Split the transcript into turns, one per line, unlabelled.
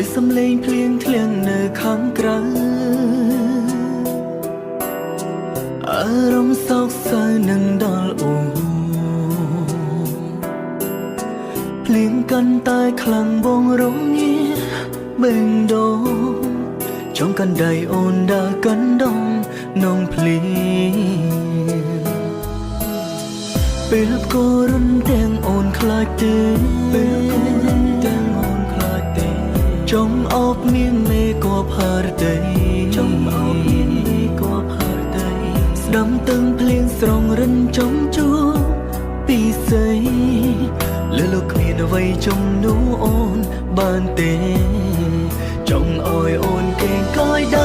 ឬសំឡេងភ្លៀងធ្លាក់នៅខាងក្រៅអារម្មណ៍សោកសៅនឹងដល់អូភ្លៀងកាន់តែខ្លាំងបងរងាបេងដូងចង់កាន់ដៃអូនដើរកាន់ដងនងភ្លៀងពេលក៏រុនទាំងអូនខ្លាចទេពេលក៏រុនទាំងអូនខ្លាចទេចង់អោបនាងមេក៏ផើរទេចង់អោបនាងមេក៏ផើរទេស្ដាំទឹកភ្លៀងស្រងរិនចង់ជួពីស្អីលើលោកគ្មានអ្វីជំនួសអូនបានទេចង់ឲ្យអូនកេងកាយ